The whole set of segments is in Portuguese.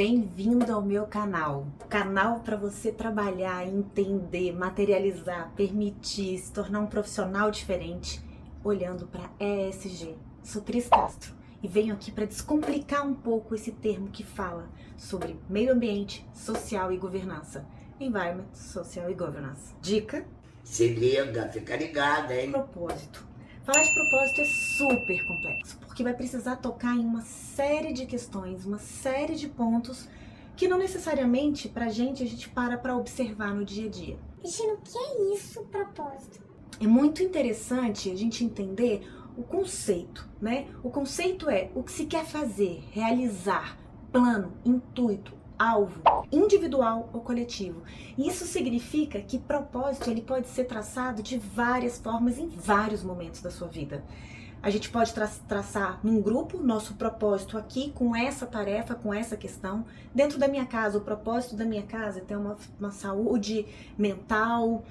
Bem-vindo ao meu canal para você trabalhar, entender, materializar, permitir, se tornar um profissional diferente, olhando para ESG. Sou Cris Castro e venho aqui para descomplicar um pouco esse termo que fala sobre meio ambiente, social e governança. Environment, Social e Governance. Dica? Se liga, fica ligada, hein? Propósito. Falar de propósito é super complexo, porque vai precisar tocar em uma série de questões, uma série de pontos que não necessariamente a gente para observar no dia a dia. Cristina, o que é isso, propósito? É muito interessante a gente entender o conceito, né? O conceito é o que se quer fazer, realizar, plano, intuito, alvo, individual ou coletivo. E isso significa que propósito ele pode ser traçado de várias formas em vários momentos da sua vida. A gente pode traçar num grupo nosso propósito aqui com essa tarefa, com essa questão. Dentro da minha casa, o propósito da minha casa é ter uma saúde mental,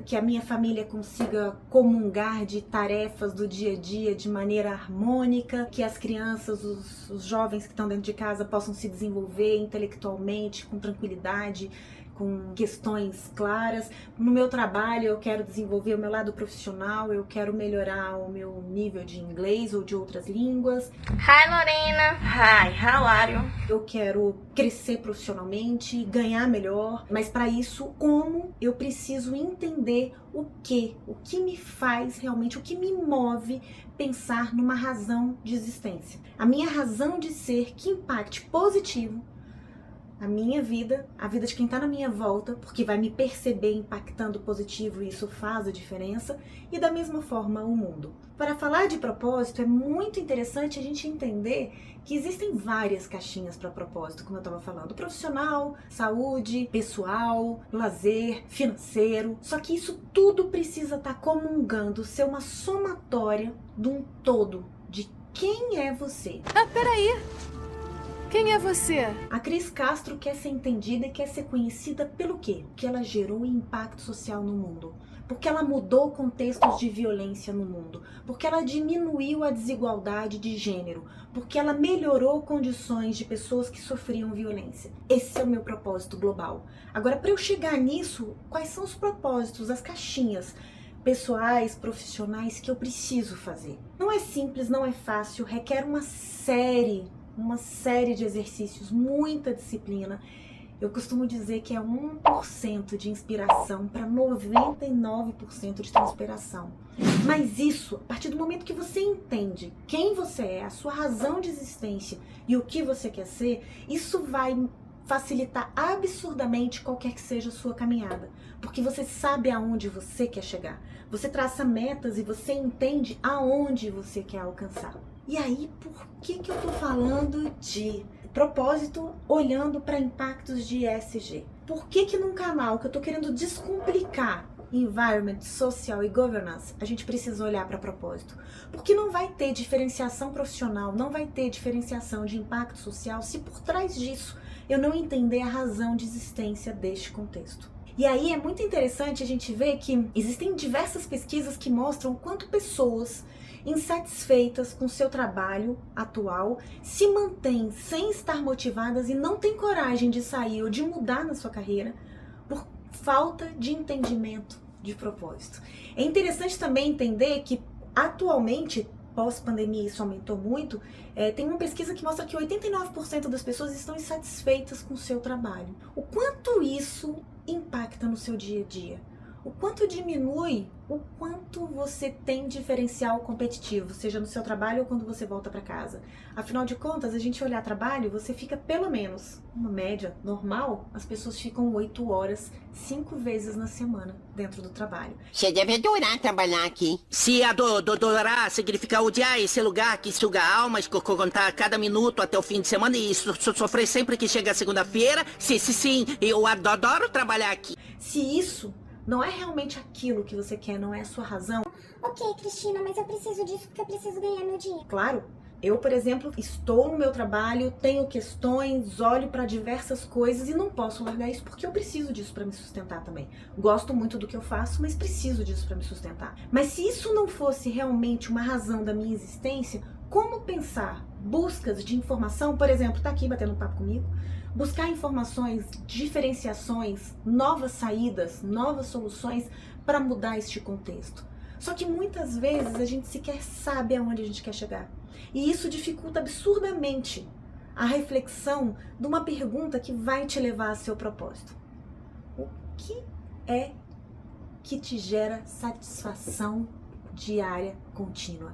que a minha família consiga comungar de tarefas do dia a dia de maneira harmônica, que as crianças, os jovens que estão dentro de casa possam se desenvolver intelectualmente, com tranquilidade, com questões claras. No meu trabalho eu quero desenvolver o meu lado profissional, eu quero melhorar o meu nível de inglês ou de outras línguas. Hi, Lorena. Hi, how are you? Eu quero crescer profissionalmente, ganhar melhor, mas para isso, como eu preciso entender o que me faz realmente, o que me move pensar numa razão de existência. A minha razão de ser que impacte positivo a minha vida, a vida de quem está na minha volta, porque vai me perceber impactando positivo e isso faz a diferença, e da mesma forma o mundo. Para falar de propósito, é muito interessante a gente entender que existem várias caixinhas para propósito, como eu estava falando, profissional, saúde, pessoal, lazer, financeiro, só que isso tudo precisa estar comungando, ser uma somatória de um todo, de quem é você. Peraí! Quem é você? A Cris Castro quer ser entendida e quer ser conhecida pelo quê? Porque ela gerou impacto social no mundo. Porque ela mudou contextos de violência no mundo. Porque ela diminuiu a desigualdade de gênero. Porque ela melhorou condições de pessoas que sofriam violência. Esse é o meu propósito global. Agora, para eu chegar nisso, quais são os propósitos, as caixinhas pessoais, profissionais que eu preciso fazer? Não é simples, não é fácil, requer uma série de exercícios, muita disciplina. Eu costumo dizer que é 1% de inspiração para 99% de transpiração. Mas isso, a partir do momento que você entende quem você é, a sua razão de existência e o que você quer ser, isso vai facilitar absurdamente qualquer que seja a sua caminhada. Porque você sabe aonde você quer chegar. Você traça metas e você entende aonde você quer alcançar. E aí, por que eu tô falando de propósito olhando para impactos de ESG? Por que num canal que eu tô querendo descomplicar Environment, Social e Governance, a gente precisa olhar para propósito? Porque não vai ter diferenciação profissional, não vai ter diferenciação de impacto social se por trás disso eu não entender a razão de existência deste contexto. E aí é muito interessante a gente ver que existem diversas pesquisas que mostram quanto pessoas insatisfeitas com seu trabalho atual se mantêm sem estar motivadas e não têm coragem de sair ou de mudar na sua carreira por falta de entendimento de propósito. É interessante também entender que atualmente, pós-pandemia, isso aumentou muito, tem uma pesquisa que mostra que 89% das pessoas estão insatisfeitas com o seu trabalho. O quanto isso impacta no seu dia a dia? O quanto diminui o quanto você tem diferencial competitivo, seja no seu trabalho ou quando você volta para casa. Afinal de contas, a gente olhar trabalho, você fica pelo menos, uma média normal, as pessoas ficam 8 horas, 5 vezes na semana dentro do trabalho. Você deve adorar trabalhar aqui. Se adorar significa odiar esse lugar que suga almas, contar cada minuto até o fim de semana e sofrer sempre que chega a segunda-feira, sim, eu adoro trabalhar aqui. Se isso não é realmente aquilo que você quer, não é a sua razão. Ok, Cristina, mas eu preciso disso porque eu preciso ganhar meu dinheiro. Claro, eu, por exemplo, estou no meu trabalho, tenho questões, olho para diversas coisas e não posso largar isso porque eu preciso disso para me sustentar também. Gosto muito do que eu faço, mas preciso disso para me sustentar. Mas se isso não fosse realmente uma razão da minha existência, como pensar buscas de informação, por exemplo, tá aqui batendo um papo comigo, buscar informações, diferenciações, novas saídas, novas soluções para mudar este contexto. Só que muitas vezes a gente sequer sabe aonde a gente quer chegar. E isso dificulta absurdamente a reflexão de uma pergunta que vai te levar a seu propósito. O que é que te gera satisfação diária contínua?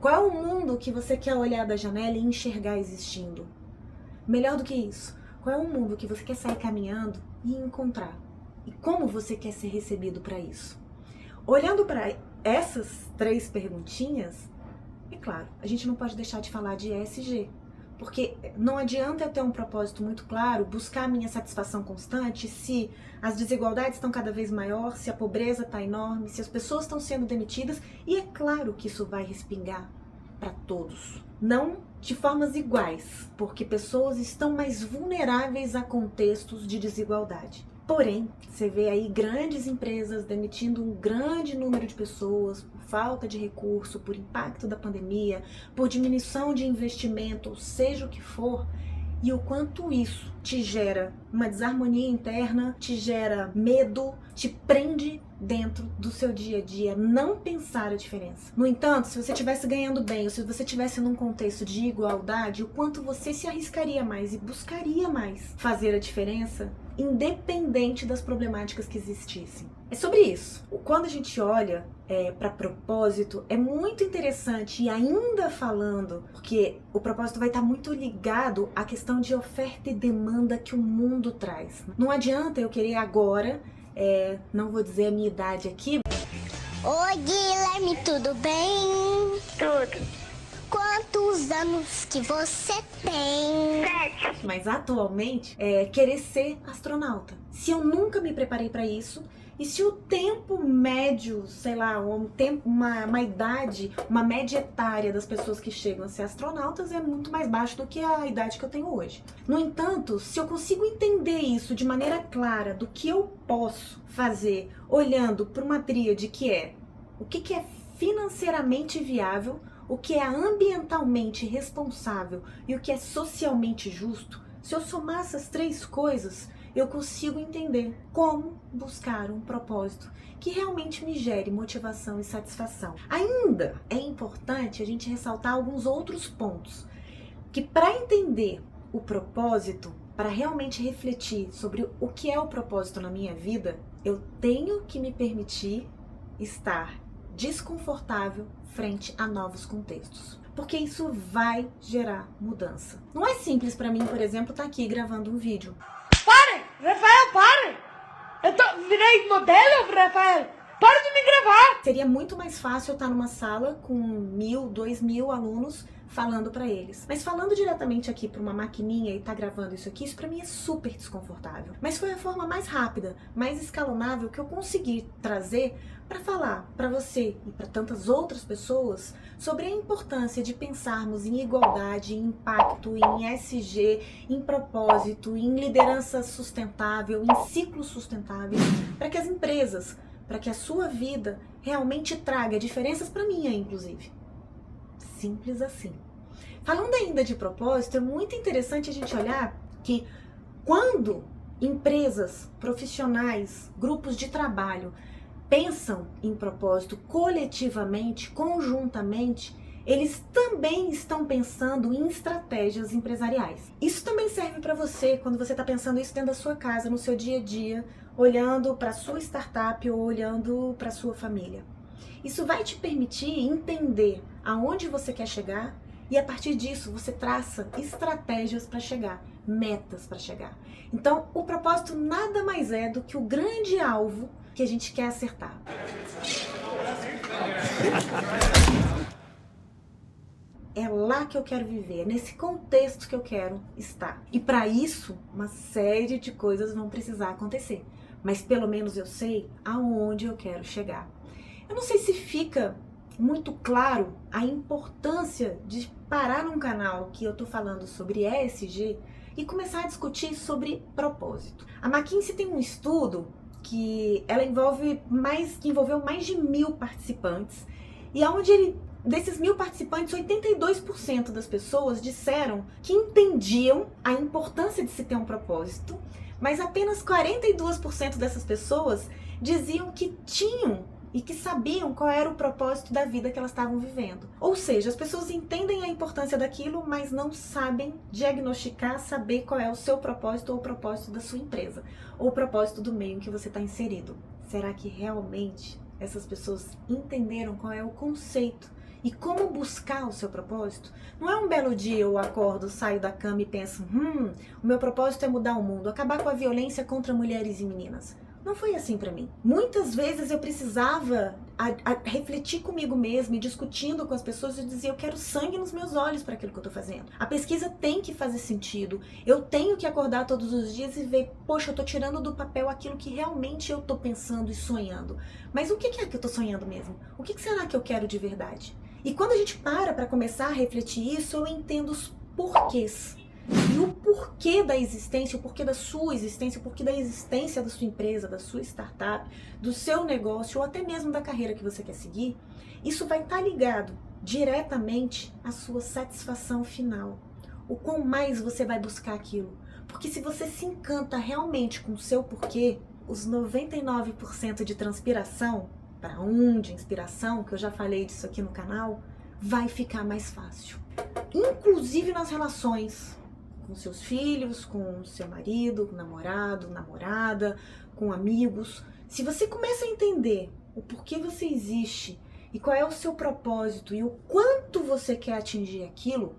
Qual é o mundo que você quer olhar da janela e enxergar existindo? Melhor do que isso, qual é o mundo que você quer sair caminhando e encontrar? E como você quer ser recebido para isso? Olhando para essas 3 perguntinhas, é claro, a gente não pode deixar de falar de ESG. Porque não adianta eu ter um propósito muito claro, buscar a minha satisfação constante, se as desigualdades estão cada vez maiores, se a pobreza está enorme, se as pessoas estão sendo demitidas, e é claro que isso vai respingar para todos. Não de formas iguais, porque pessoas estão mais vulneráveis a contextos de desigualdade. Porém, você vê aí grandes empresas demitindo um grande número de pessoas por falta de recurso, por impacto da pandemia, por diminuição de investimento, ou seja o que for, e o quanto isso te gera uma desarmonia interna, te gera medo, te prende dentro do seu dia a dia, não pensar a diferença. No entanto, se você estivesse ganhando bem, ou se você estivesse num contexto de igualdade, o quanto você se arriscaria mais e buscaria mais fazer a diferença, independente das problemáticas que existissem. É sobre isso. Quando a gente olha para propósito, é muito interessante, e ainda falando, porque o propósito vai estar muito ligado à questão de oferta e demanda que o mundo traz. Não adianta eu querer agora, não vou dizer a minha idade aqui. Oi, Guilherme, tudo bem? Tudo. Quantos anos que você tem? 7. Mas atualmente, querer ser astronauta. Se eu nunca me preparei para isso, e se o tempo médio, sei lá, uma idade, uma média etária das pessoas que chegam a ser astronautas é muito mais baixo do que a idade que eu tenho hoje. No entanto, se eu consigo entender isso de maneira clara, do que eu posso fazer, olhando para uma tríade que é o que é financeiramente viável, o que é ambientalmente responsável e o que é socialmente justo, se eu somar essas 3 coisas, eu consigo entender como buscar um propósito que realmente me gere motivação e satisfação. Ainda é importante a gente ressaltar alguns outros pontos, que para entender o propósito, para realmente refletir sobre o que é o propósito na minha vida, eu tenho que me permitir estar desconfortável frente a novos contextos, porque isso vai gerar mudança. Não é simples para mim, por exemplo, estar aqui gravando um vídeo. Pare! Rafael, pare! Virei modelo, Rafael! Para de me gravar! Seria muito mais fácil eu estar numa sala com 1.000, 2.000 alunos falando para eles. Mas falando diretamente aqui para uma maquininha e estar gravando isso aqui, isso para mim é super desconfortável. Mas foi a forma mais rápida, mais escalonável que eu consegui trazer para falar para você e para tantas outras pessoas sobre a importância de pensarmos em igualdade, em impacto, em ESG, em propósito, em liderança sustentável, em ciclos sustentáveis, para que as empresas, para que a sua vida realmente traga diferenças para mim, inclusive. Simples assim. Falando ainda de propósito, é muito interessante a gente olhar que quando empresas, profissionais, grupos de trabalho pensam em propósito coletivamente, conjuntamente, eles também estão pensando em estratégias empresariais. Isso também serve para você quando você está pensando isso dentro da sua casa, no seu dia a dia, olhando para a sua startup ou olhando para a sua família. Isso vai te permitir entender aonde você quer chegar e a partir disso você traça estratégias para chegar, metas para chegar. Então, o propósito nada mais é do que o grande alvo que a gente quer acertar. É lá que eu quero viver, é nesse contexto que eu quero estar. E para isso, uma série de coisas vão precisar acontecer. Mas pelo menos eu sei aonde eu quero chegar. Eu não sei se fica muito claro a importância de parar num canal que eu tô falando sobre ESG e começar a discutir sobre propósito. A McKinsey tem um estudo que ela envolveu mais de 1.000 participantes e onde ele Desses 1000 participantes, 82% das pessoas disseram que entendiam a importância de se ter um propósito, mas apenas 42% dessas pessoas diziam que tinham e que sabiam qual era o propósito da vida que elas estavam vivendo. Ou seja, as pessoas entendem a importância daquilo, mas não sabem diagnosticar, saber qual é o seu propósito ou o propósito da sua empresa, ou o propósito do meio em que você está inserido. Será que realmente essas pessoas entenderam qual é o conceito e como buscar o seu propósito? Não é um belo dia eu acordo, saio da cama e penso, o meu propósito é mudar o mundo, acabar com a violência contra mulheres e meninas. Não foi assim pra mim. Muitas vezes eu precisava refletir comigo mesma e discutindo com as pessoas e dizer, eu quero sangue nos meus olhos para aquilo que eu tô fazendo. A pesquisa tem que fazer sentido. Eu tenho que acordar todos os dias e ver, poxa, eu tô tirando do papel aquilo que realmente eu tô pensando e sonhando. Mas o que é que eu tô sonhando mesmo? O que será que eu quero de verdade? E quando a gente para começar a refletir isso, eu entendo os porquês. E o porquê da existência, o porquê da sua existência, o porquê da existência da sua empresa, da sua startup, do seu negócio ou até mesmo da carreira que você quer seguir, isso vai estar ligado diretamente à sua satisfação final. O quão mais você vai buscar aquilo. Porque se você se encanta realmente com o seu porquê, os 99% de transpiração, para de inspiração, que eu já falei disso aqui no canal, vai ficar mais fácil. Inclusive nas relações com seus filhos, com seu marido, com namorado, namorada, com amigos. Se você começa a entender o porquê você existe e qual é o seu propósito e o quanto você quer atingir aquilo,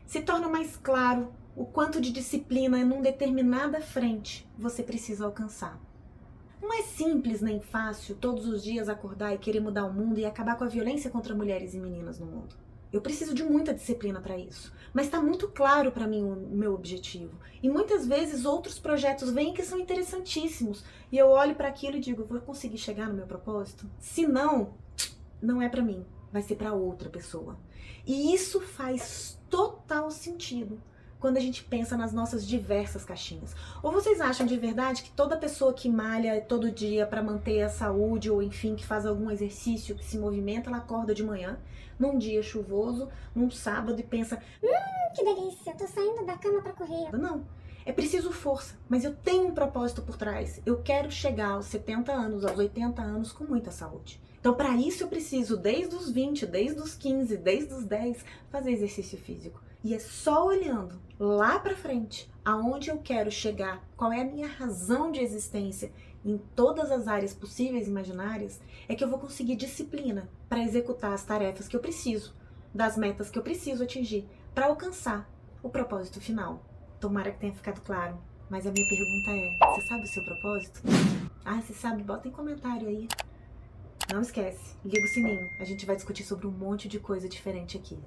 se torna mais claro o quanto de disciplina em uma determinada frente você precisa alcançar. Não é simples nem fácil todos os dias acordar e querer mudar o mundo e acabar com a violência contra mulheres e meninas no mundo. Eu preciso de muita disciplina para isso, mas está muito claro para mim o meu objetivo. E muitas vezes outros projetos vêm que são interessantíssimos e eu olho para aquilo e digo, vou conseguir chegar no meu propósito? Se não, não é para mim, vai ser para outra pessoa. E isso faz total sentido quando a gente pensa nas nossas diversas caixinhas. Ou vocês acham de verdade que toda pessoa que malha todo dia para manter a saúde, ou enfim, que faz algum exercício, que se movimenta, ela acorda de manhã, num dia chuvoso, num sábado e pensa, Que delícia, eu tô saindo da cama pra correr. não, é preciso força, mas eu tenho um propósito por trás. Eu quero chegar aos 70 anos, aos 80 anos com muita saúde. Então, para isso eu preciso, desde os 20, desde os 15, desde os 10, fazer exercício físico. E é só olhando lá para frente, aonde eu quero chegar, qual é a minha razão de existência em todas as áreas possíveis e imaginárias, é que eu vou conseguir disciplina para executar as tarefas que eu preciso, das metas que eu preciso atingir, para alcançar o propósito final. Tomara que tenha ficado claro, mas a minha pergunta é, você sabe o seu propósito? Se sabe, bota em comentário aí. Não esquece, liga o sininho, a gente vai discutir sobre um monte de coisa diferente aqui.